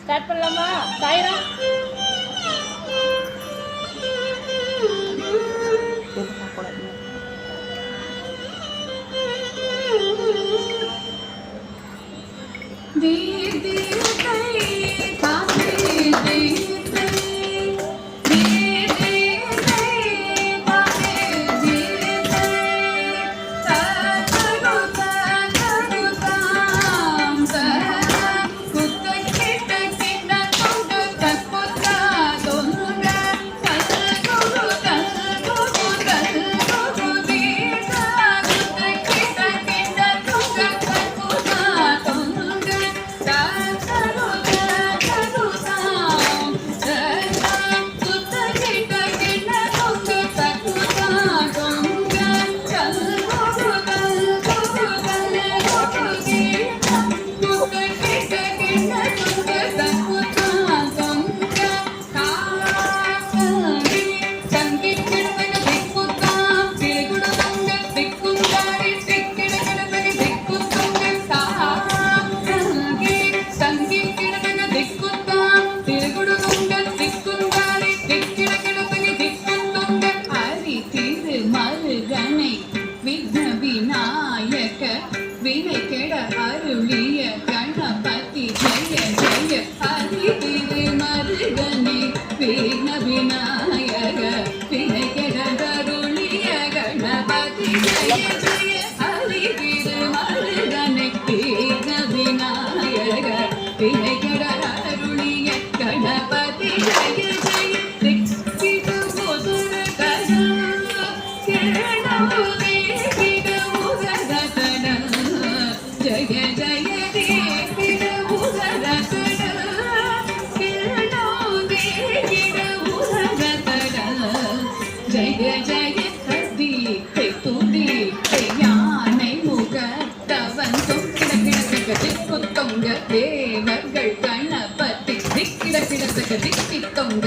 Start பண்ணலாமா? சாயிரா வினை கெட அருளிய கணபதி ஜெய ஜெய ஹரி திரு மருகனே விக்ன விநாயக வினை கெட அருளிய கணபதி ஜெய ஜெய ஹரி திரு மருகனே விக்ன விநாயக வினை கெட அருளிய கணபதி ஜெய ஜெய திக்கிது முதுர கரு கேணவுதே ஜய ஜய தேவிட உதரதட கிரணோதேவிட உதரதட ஜய ஜய கதீத்தை துதித்தை யானை முகத்தவன் தொங்கிட கிடக்க திக்கு தொங்க தேவர்கள் கணபதி திக்கிட கிடக்க திக்கி தொங்க